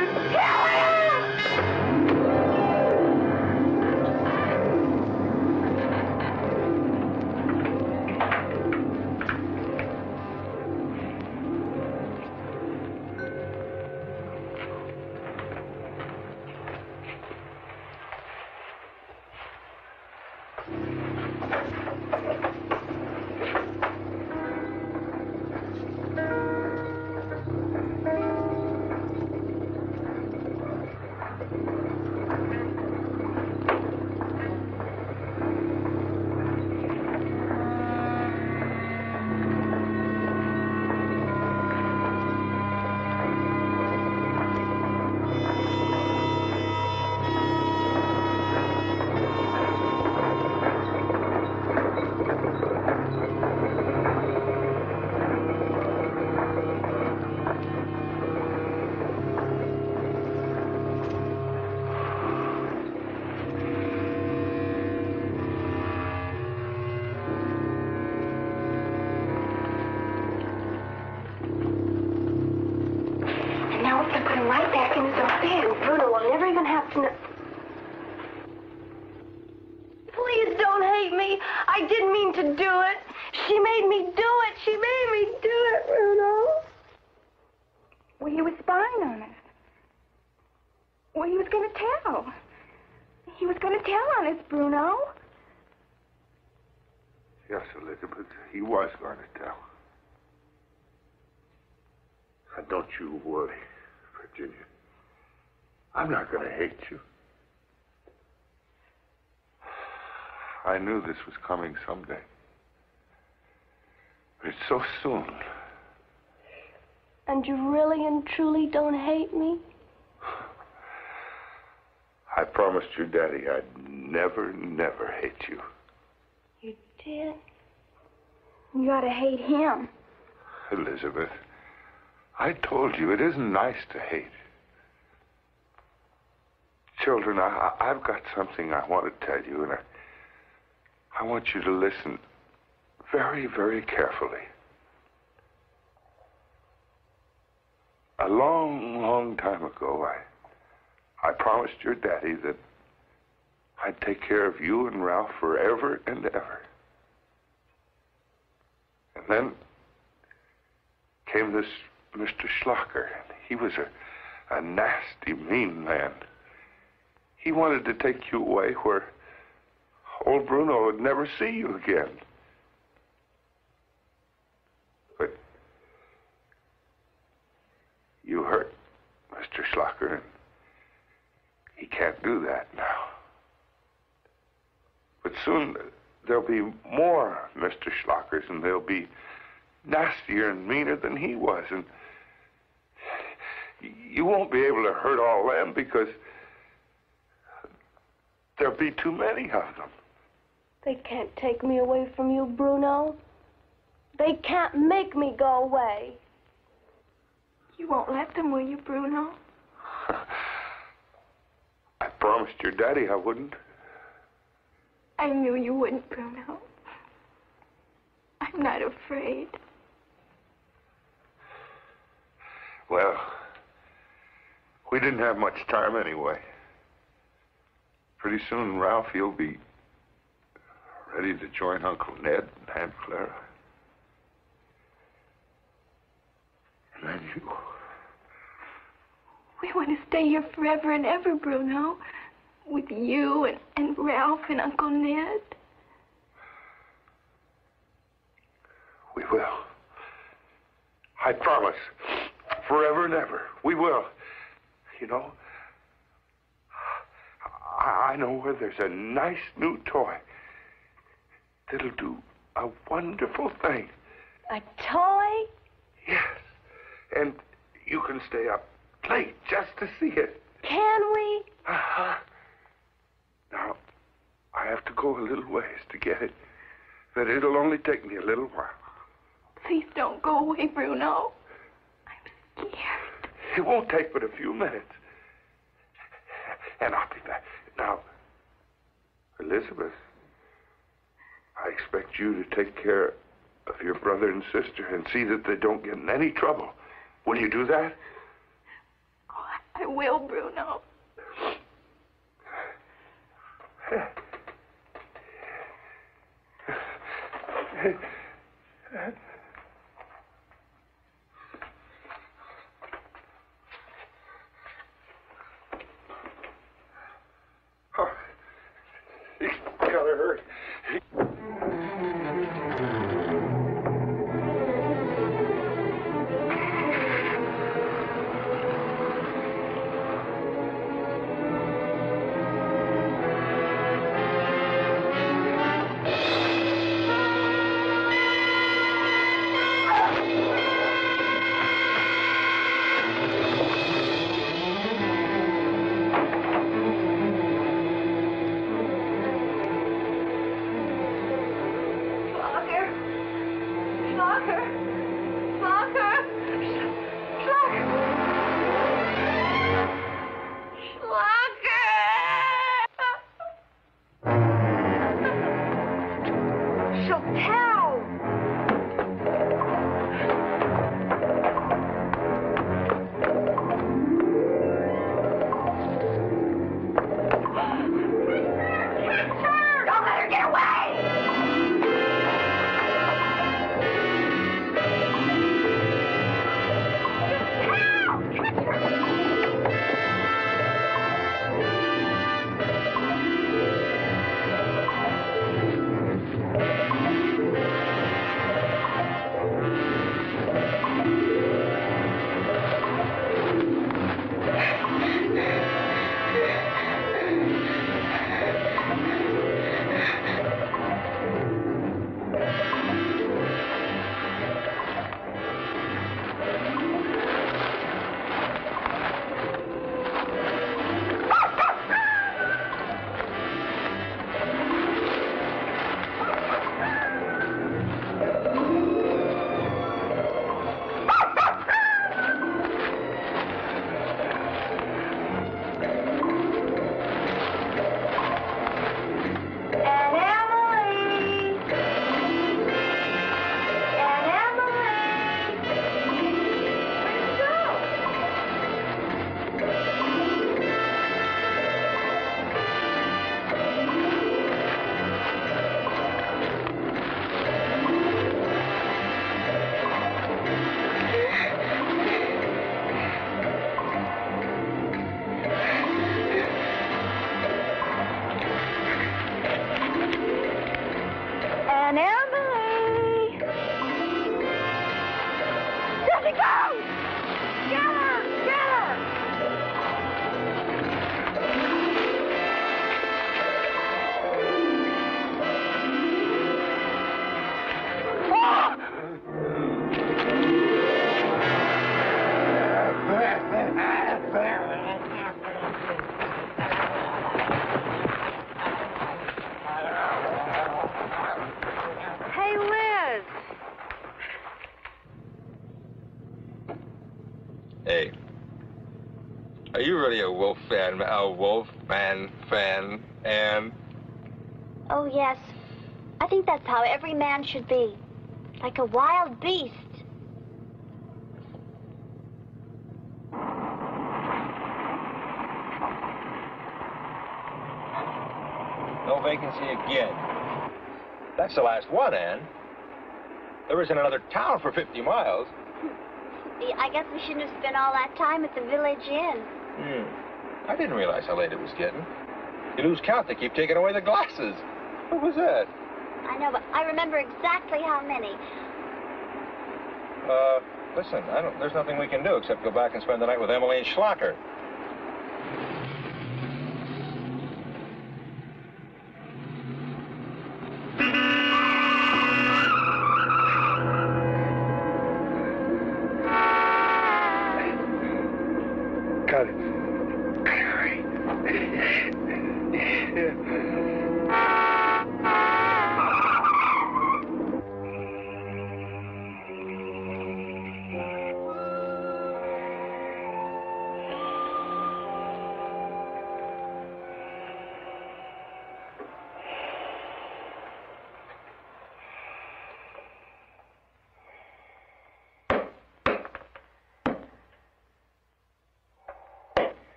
Speaker 4: Please don't hate me. I didn't mean to do it. She made me do it. She made me do it, Bruno.
Speaker 3: Well, he was spying on us. Well, he was going to tell. He was going to tell on us, Bruno.
Speaker 2: Yes, Elizabeth, he was going to tell. And don't you worry, Virginia. I'm not going to hate you. I knew this was coming someday. But it's so soon.
Speaker 4: And you really and truly don't hate me?
Speaker 2: I promised your daddy I'd never, never hate you.
Speaker 4: You did?
Speaker 3: You ought to hate him.
Speaker 2: Elizabeth, I told you it isn't nice to hate. Children, I've got something I want to tell you, and I want you to listen very, very carefully. A long, long time ago, I promised your daddy that I'd take care of you and Ralph forever and ever. And then came this Mr. Schlocker. He was a nasty, mean man. He wanted to take you away where old Bruno would never see you again. But you hurt Mr. Schlocker, and he can't do that now. But soon there'll be more Mr. Schlockers, and they'll be nastier and meaner than he was, and you won't be able to hurt all them because there'll be too many of them.
Speaker 4: They can't take me away from you, Bruno. They can't make me go away.
Speaker 3: You won't let them, will you, Bruno?
Speaker 2: I promised your daddy I wouldn't.
Speaker 3: I knew you wouldn't, Bruno. I'm not afraid.
Speaker 2: Well, we didn't have much time anyway. Pretty soon, Ralph, he'll be ready to join Uncle Ned and Aunt Clara. And then you.
Speaker 3: We want to stay here forever and ever, Bruno. With you and Ralph and Uncle Ned.
Speaker 2: We will. I promise. Forever and ever. We will. You know, I know where there's a nice new toy that'll do a wonderful thing.
Speaker 4: A toy?
Speaker 2: Yes. And you can stay up late just to see it.
Speaker 4: Can we?
Speaker 2: Uh-huh. Now, I have to go a little ways to get it, but it'll only take me a little while.
Speaker 3: Please don't go away, Bruno. I'm scared.
Speaker 2: It won't take but a few minutes. And I'll be back. Now, Elizabeth, I expect you to take care of your brother and sister and see that they don't get in any trouble. Will you do that?
Speaker 3: Oh, I will, Bruno.
Speaker 2: Oh, you gotta hurry.
Speaker 6: Hey, are you really a wolf fan? A wolf man fan, Anne?
Speaker 8: Oh, yes. I think that's how every man should be. Like a wild beast.
Speaker 6: No vacancy again. That's the last one, Anne. There isn't another town for 50 miles.
Speaker 8: I guess we shouldn't have spent all that time at the village inn.
Speaker 6: I didn't realize how late it was getting. You lose count, they keep taking away the glasses. What was that?
Speaker 8: I know, but I remember exactly how many.
Speaker 6: Listen, there's nothing we can do except go back and spend the night with Emily and Schlocker.
Speaker 2: Got it.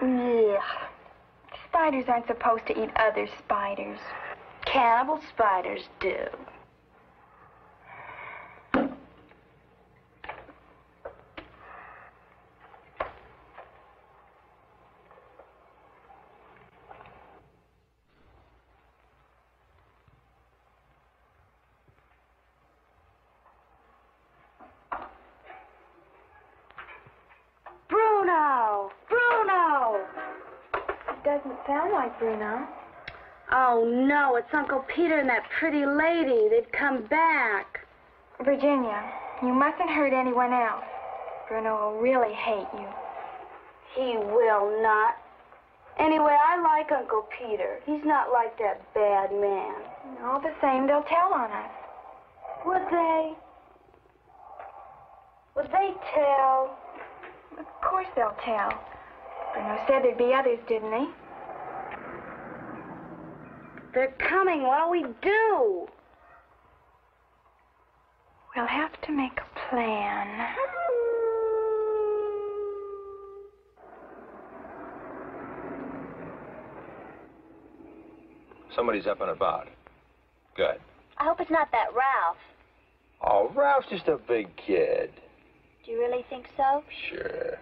Speaker 3: Yeah. Spiders aren't supposed to eat other spiders.
Speaker 4: Cannibal spiders do. Bruno! Bruno!
Speaker 3: It doesn't sound like Bruno.
Speaker 4: Oh, no, it's Uncle Peter and that pretty lady. They've come back.
Speaker 3: Virginia, you mustn't hurt anyone else. Bruno will really hate you.
Speaker 4: He will not. Anyway, I like Uncle Peter. He's not like that bad man.
Speaker 3: All the same, they'll tell on us.
Speaker 4: Would they? Would they tell?
Speaker 3: Of course they'll tell. Bruno said there'd be others, didn't he?
Speaker 4: They're coming. What'll we do?
Speaker 3: We'll have to make a plan.
Speaker 6: Somebody's up and about. Good.
Speaker 8: I hope it's not that Ralph.
Speaker 6: Oh, Ralph's just a big kid.
Speaker 8: Do you really think so?
Speaker 6: Sure.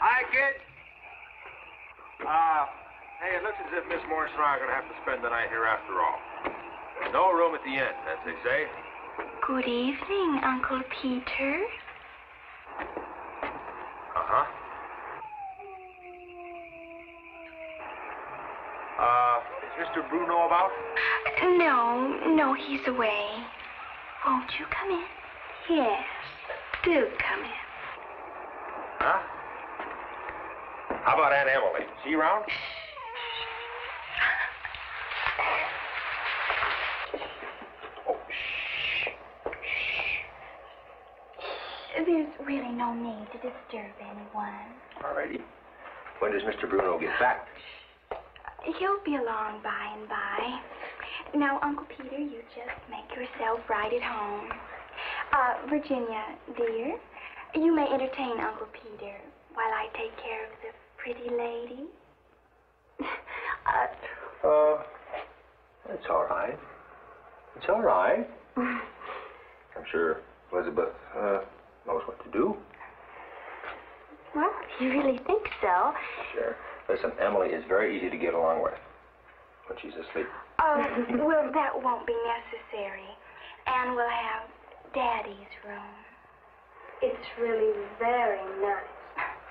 Speaker 1: Hi, kid. Hey, it looks as if Miss Morris and I are going to have to spend the night here after all. No room at the inn, as they say.
Speaker 3: Good evening, Uncle Peter.
Speaker 1: Uh-huh. Is Mr. Bruno about?
Speaker 3: No, he's away. Won't you come in?
Speaker 4: Yes, do come in.
Speaker 1: Huh? How about Aunt Emily? Is she around? Oh, shh.
Speaker 3: There's really no need to disturb anyone.
Speaker 1: All righty. When does Mr. Bruno get back?
Speaker 3: He'll be along by and by. Now, Uncle Peter, you just make yourself right at home. Virginia, dear, you may entertain Uncle Peter while I take care of the pretty lady.
Speaker 1: It's all right. It's all right. I'm sure Elizabeth knows what to do.
Speaker 8: Well, if you really think so.
Speaker 1: Sure. Listen, Emily is very easy to get along with when she's asleep.
Speaker 3: Oh, well, that won't be necessary. And we'll have Daddy's room.
Speaker 4: It's really very nice.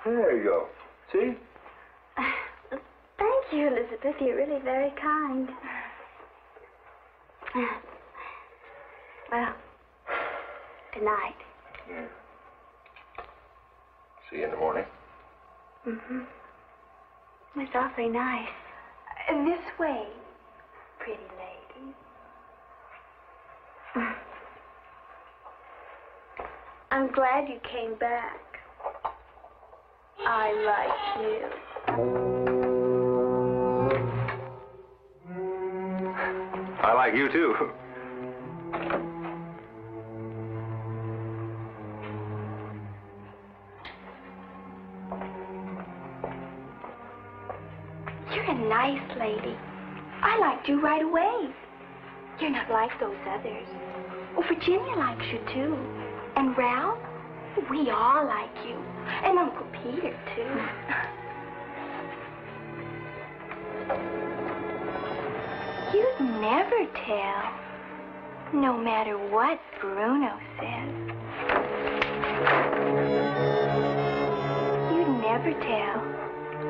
Speaker 1: There you go. See?
Speaker 8: Thank you, Elizabeth. You're really very kind. Well, good night.
Speaker 1: Yeah. See you in the morning.
Speaker 8: Mm-hmm. It's awfully nice.
Speaker 3: This way, pretty lady.
Speaker 4: I'm glad you came back. I like you.
Speaker 1: I like you, too.
Speaker 3: You're a nice lady. I liked you right away. You're not like those others. Oh, Virginia likes you, too. And Ralph, we all like you. And Uncle Peter, too. You'd never tell, no matter what Bruno says. You'd never tell.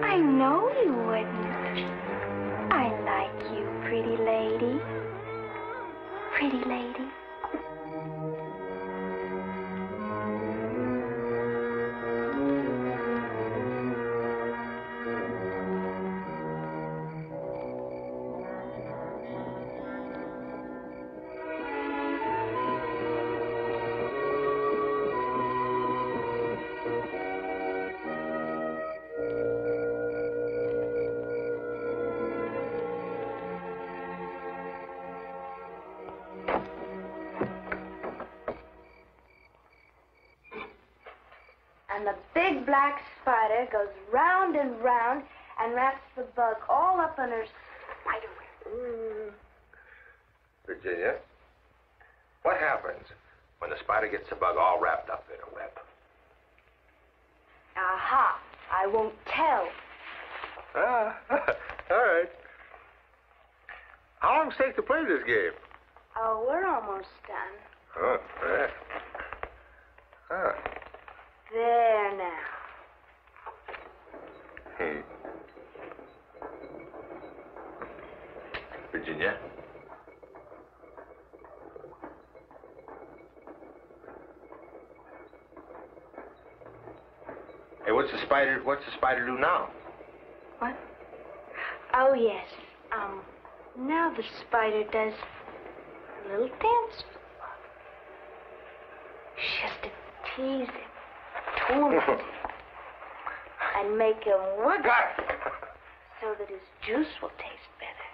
Speaker 3: I know you wouldn't. I like you, pretty lady. Pretty lady.
Speaker 4: And the big black spider goes round and round and wraps the bug all up in her spider web.
Speaker 1: Virginia, what happens when the spider gets the bug all wrapped up in a web?
Speaker 4: Aha, I won't tell.
Speaker 1: Ah, all right. How long does it take to play this game?
Speaker 4: Oh, we're almost done.
Speaker 1: Oh, yeah. Ah.
Speaker 4: There now.
Speaker 1: Virginia? Hey, what's the spider do now?
Speaker 4: What? Oh, yes. Now the spider does a little dance with the bug. She has to tease him, torment him, and make him work so that his juice will taste better.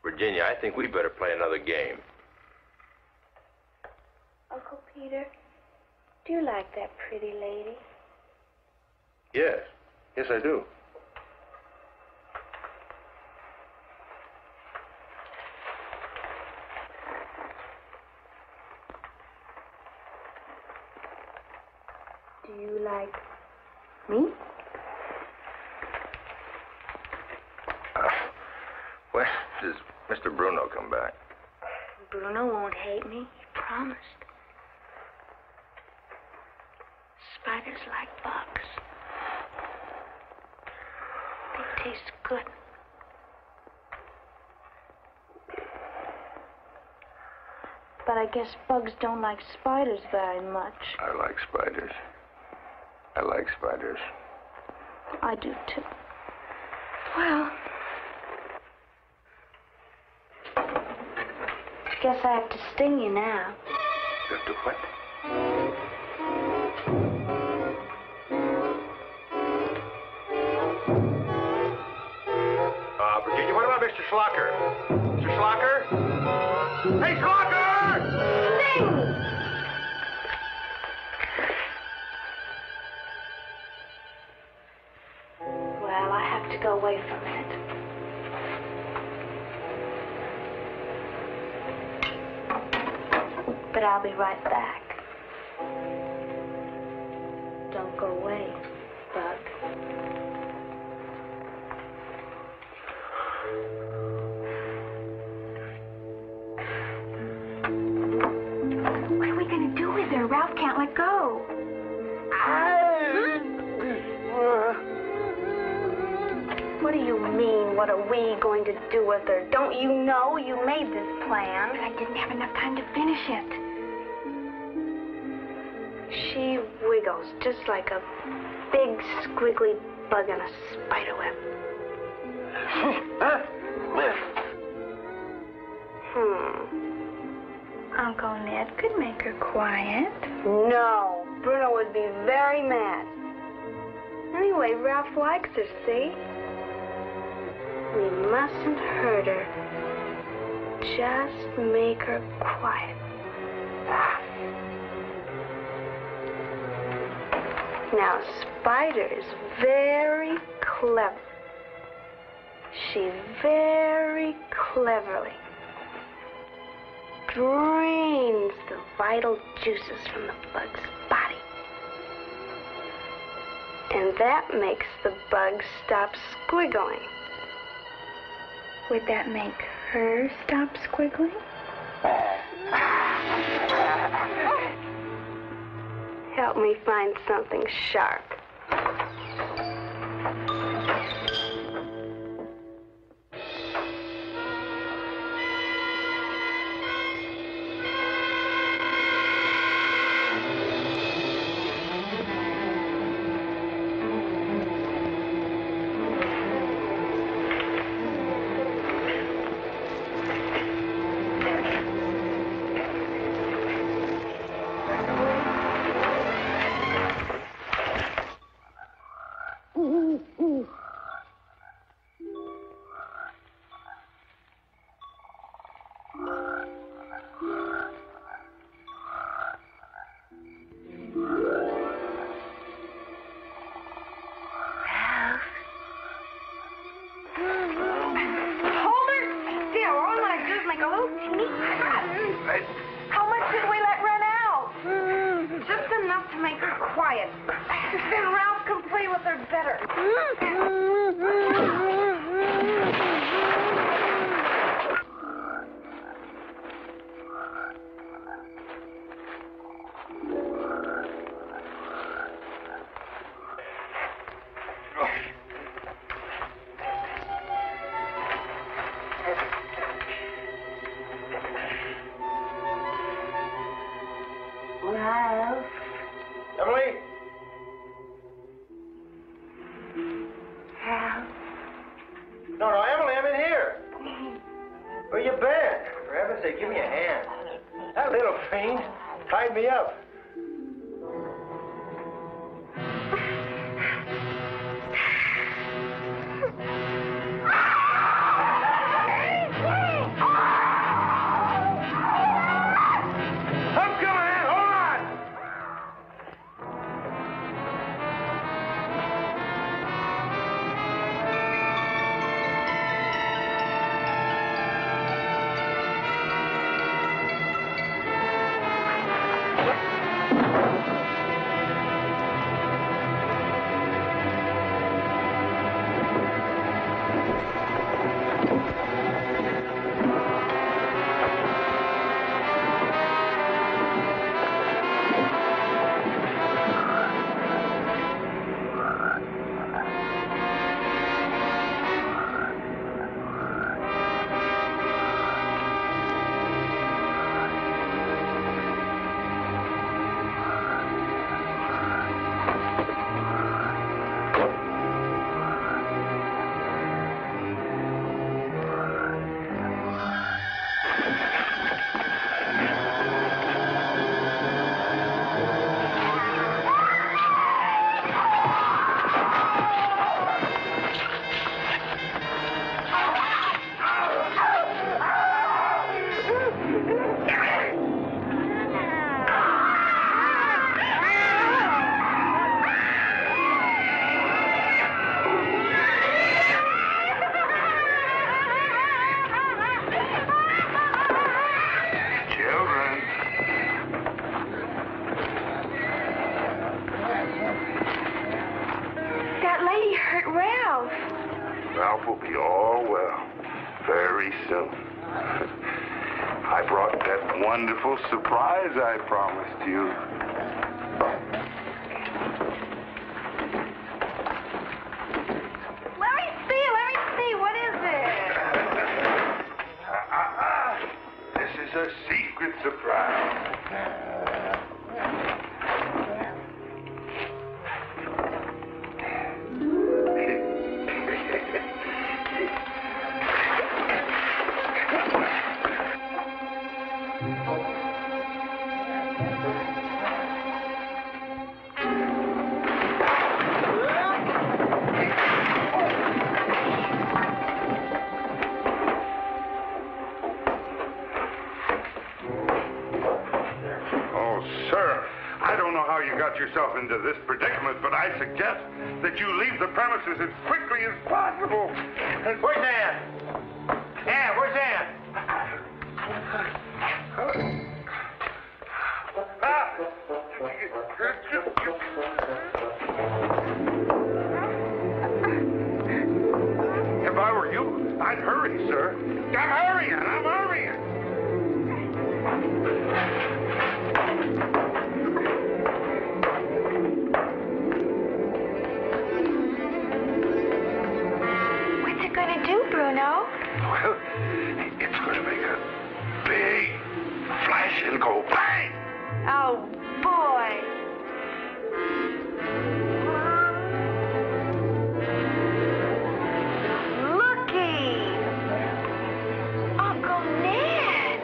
Speaker 1: Virginia, I think we better play another game.
Speaker 4: Uncle Peter, do you like that pretty lady?
Speaker 1: Yes. Yes, I do.
Speaker 4: Do you like me?
Speaker 1: When does Mr. Bruno come back?
Speaker 4: Bruno won't hate me. He promised. Spiders like bugs. They taste good. But I guess bugs don't like spiders very much.
Speaker 1: I like spiders. I like spiders.
Speaker 4: I do, too. Well, guess I have to sting you now.
Speaker 1: You have to what? Virginia, what about Mr. Schlocker? Mr. Schlocker? Hey, Schlocker!
Speaker 4: Sting! Well, I have to go away for a minute. But I'll be right back. Don't Don't go away, Bug.
Speaker 3: What are we going to do with her? Ralph can't let go.
Speaker 4: What do you mean, what are we going to do with her? Don't you know you made this plan?
Speaker 3: But I didn't have enough time to finish it.
Speaker 4: She wiggles just like a big squiggly bug in a spider web.
Speaker 3: Uncle Ned could make her quiet.
Speaker 4: No, Bruno would be very mad. Anyway, Ralph likes her, see? We mustn't hurt her. Just make her quiet. Now, Spider is very clever. She very cleverly drains the vital juices from the bug's body. And that makes the bug stop squiggling.
Speaker 3: Would that make her stop squiggling?
Speaker 4: Help me find something sharp.
Speaker 3: lady hurt Ralph.
Speaker 2: Ralph will be all well very soon. I brought that wonderful surprise I promised you.
Speaker 3: Let me see. What is it?
Speaker 2: This is a secret surprise. Yourself into this predicament, but I suggest that you leave the premises as quickly as possible.
Speaker 6: Where's Ann? Ann, where's Ann?
Speaker 2: If I were you, I'd hurry, sir. I'm hurrying.
Speaker 3: Bruno?
Speaker 2: Well, it's going to make a big flash and go bang.
Speaker 3: Oh, boy. Looky! Uncle Ned!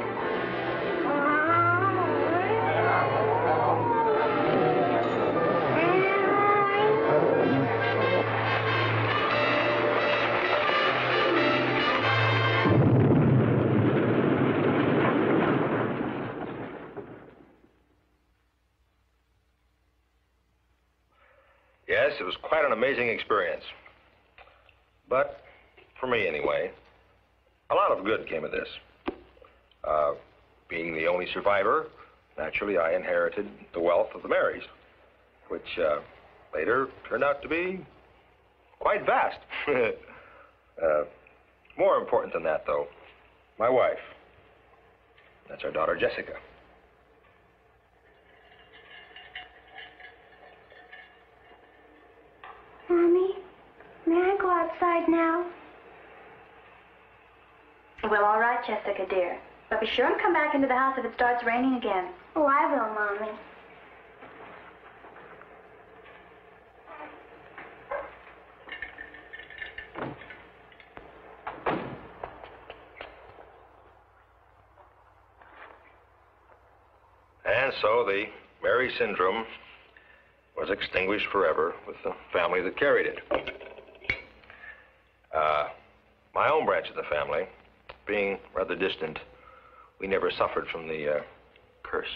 Speaker 1: Yes, it was quite an amazing experience. But, for me anyway, a lot of good came of this. Being the only survivor, naturally I inherited the wealth of the Marys, which later turned out to be quite vast. More important than that, though, my wife. That's our daughter, Jessica.
Speaker 3: Mommy, may I go outside now?
Speaker 4: Well, all right, Jessica, dear. But be sure and come back into the house if it starts raining again.
Speaker 3: Oh, I will, Mommy.
Speaker 1: And so the Mary syndrome was extinguished forever with the family that carried it. My own branch of the family, being rather distant, we never suffered from the curse.